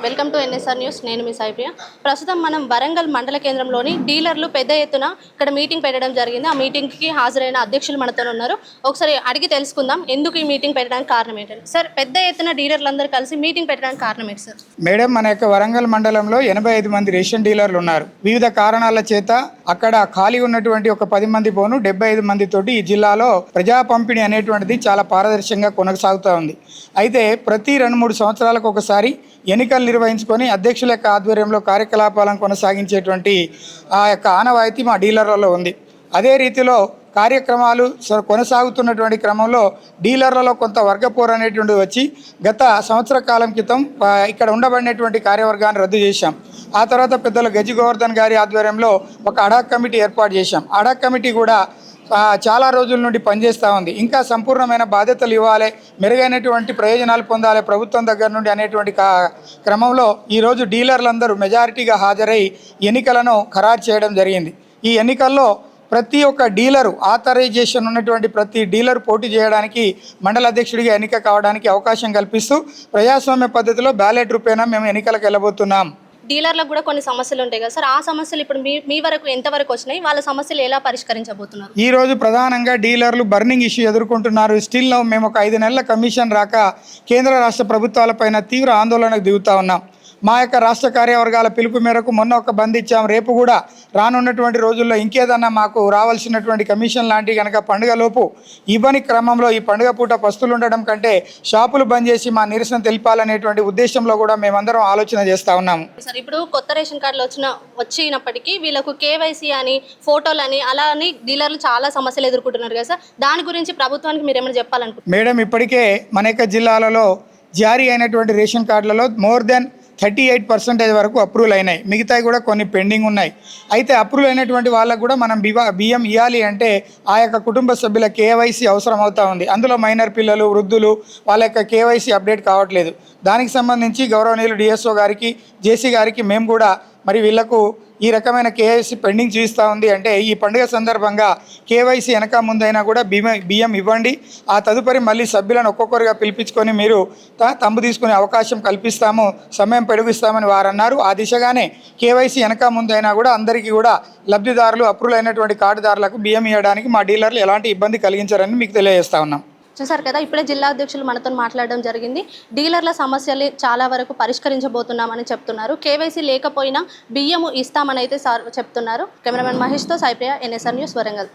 Welcome to NSR news. నేను మీ సాయిప్రియ. ప్రస్తుతం మనం వరంగల్ మండల కేంద్రంలోని డీలర్లు పెద్ద ఎత్తున ఇక్కడ మీటింగ్ పెట్టడం జరిగింది. ఆ మీటింగ్కి హాజరైన అధ్యక్షులు మనతో ఉన్నారు. ఒకసారి అడిగి తెలుసుకుందాం ఎందుకు ఈ మీటింగ్ పెట్టడానికి కారణం ఏంటంటే. సార్, పెద్ద ఎత్తున డీలర్లందరూ కలిసి మీటింగ్ పెట్టడానికి కారణం ఏంటి సార్? మేడం, మన యొక్క వరంగల్ మండలంలో 85 మంది రేషన్ డీలర్లు ఉన్నారు. వివిధ కారణాల చేత అక్కడ ఖాళీ ఉన్నటువంటి ఒక 10 మంది పోను 75 మంది తోటి ఈ జిల్లాలో ప్రజా పంపిణీ అనేటువంటిది చాలా పారదర్శకంగా కొనసాగుతూ ఉంది. అయితే ప్రతి 2-3 సంవత్సరాలకు ఒకసారి ఎన్నికలు నిర్వహించుకొని అధ్యక్షుల యొక్క ఆధ్వర్యంలో కార్యకలాపాలను కొనసాగించేటువంటి ఆ యొక్క ఆనవాయితీ మా డీలర్లలో ఉంది. అదే రీతిలో కార్యక్రమాలు కొనసాగుతున్నటువంటి క్రమంలో డీలర్లలో కొంత వర్గపోరు అనేటువంటి వచ్చి గత సంవత్సర కాలం క్రితం ఇక్కడ ఉండబడినటువంటి కార్యవర్గాన్ని రద్దు చేశాం. ఆ తర్వాత పెద్దలు గజి గోవర్ధన్ గారి ఆధ్వర్యంలో ఒక అడాక్ కమిటీ ఏర్పాటు చేశాం. అడాక్ కమిటీ కూడా చాలా రోజుల నుండి పనిచేస్తూ ఉంది. ఇంకా సంపూర్ణమైన బాధ్యతలు ఇవ్వాలి, మెరుగైనటువంటి ప్రయోజనాలు పొందాలి ప్రభుత్వం దగ్గర నుండి అనేటువంటి క్రమంలో ఈరోజు డీలర్లందరూ మెజారిటీగా హాజరై ఎన్నికలను ఖరారు చేయడం జరిగింది. ఈ ఎన్నికల్లో ప్రతి ఒక్క డీలరు ఆథరైజేషన్ ఉన్నటువంటి ప్రతి డీలర్ పోటీ చేయడానికి మండల అధ్యక్షుడిగా ఎన్నిక కావడానికి అవకాశం కల్పిస్తూ ప్రజాస్వామ్య పద్ధతిలో బ్యాలెట్ రూపేణా మేము ఎన్నికలకు వెళ్ళబోతున్నాం. డీలర్లకు కూడా కొన్ని సమస్యలు ఉంటాయి కదా సార్, ఆ సమస్యలు ఇప్పుడు మీ వరకు ఎంతవరకు వచ్చినాయి? వాళ్ళ సమస్యలు ఎలా పరిష్కరించబోతున్నారు? ఈ రోజు ప్రధానంగా డీలర్లు బర్నింగ్ ఇష్యూ ఎదుర్కొంటున్నారు. స్టిల్ మేము ఒక 5 నెలల కమిషన్ రాక కేంద్ర రాష్ట్ర ప్రభుత్వాలపైన తీవ్ర ఆందోళనకు దిగుతా ఉన్నాం. మా యొక్క రాష్ట్ర కార్యవర్గాల పిలుపు మేరకు మొన్న ఒక బంద్ ఇచ్చాం. రేపు కూడా రానున్నటువంటి రోజుల్లో ఇంకేదన్నా మాకు రావాల్సినటువంటి కమిషన్ లాంటి కనుక పండుగలోపు ఇవ్వని క్రమంలో ఈ పండుగ పూట పస్తులు ఉండడం కంటే షాపులు బంద్ చేసి మా నిరసన తెలిపాలనేటువంటి ఉద్దేశంలో కూడా మేమందరం ఆలోచన చేస్తూ ఉన్నాము. సార్, ఇప్పుడు కొత్త రేషన్ కార్డులు వచ్చినప్పటికీ వీళ్ళకు కేవైసీ అని ఫోటోలు అని అలా అని డీలర్లు చాలా సమస్యలు ఎదుర్కొంటున్నారు కదా సార్, దాని గురించి ప్రభుత్వానికి మీరు ఏమైనా చెప్పాలనుకుంటున్నారు? మేడం, ఇప్పటికే మన యొక్క జిల్లాలలో జారీ అయినటువంటి రేషన్ కార్డులలో మోర్ దెన్ 38% వరకు అప్రూవల్ అయినాయి. మిగతాయి కూడా కొన్ని పెండింగ్ ఉన్నాయి. అయితే అప్రూవల్ అయినటువంటి వాళ్ళకు కూడా మనం బియ్యం ఇవ్వాలి అంటే ఆ యొక్క కుటుంబ సభ్యుల కేవైసీ అవసరం అవుతూ ఉంది. అందులో మైనర్ పిల్లలు, వృద్ధులు వాళ్ళ యొక్క కేవైసీ అప్డేట్ కావట్లేదు. దానికి సంబంధించి గౌరవనీయులు డిఎస్ఓ గారికి, జేసీ గారికి మేము కూడా మరి వీళ్లకు ఈ రకమైన కేవైసీ పెండింగ్ చూస్తూ ఉంది అంటే ఈ పండుగ సందర్భంగా కేవైసీ వెనక ముందైనా కూడా బియ్యం ఇవ్వండి, ఆ తదుపరి మళ్ళీ సభ్యులను ఒక్కొక్కరుగా పిలిపించుకొని మీరు తంబు తీసుకునే అవకాశం కల్పిస్తాము, సమయం పొడిగిస్తామని వారు అన్నారు. ఆ దిశగానే కేవైసీ వెనక ముందైనా కూడా అందరికీ కూడా లబ్ధిదారులు అప్రూవల్ అయినటువంటి కార్డుదారులకు బియ్యం ఇవ్వడానికి మా డీలర్లు ఎలాంటి ఇబ్బంది కలిగించారని మీకు తెలియజేస్తా ఉన్నాం. చూసారు కదా, ఇప్పుడే జిల్లా అధ్యక్షులు మనతో మాట్లాడడం జరిగింది. డీలర్ల సమస్యలు చాలా వరకు పరిష్కరించబోతున్నామని చెప్తున్నారు. కేవైసీ లేకపోయినా బియ్యము ఇస్తామని అయితే సార్ చెప్తున్నారు. కెమెరామెన్ మహేష్తో సాయిప్రియ, ఎన్ఎస్ఆర్ న్యూస్, వరంగల్.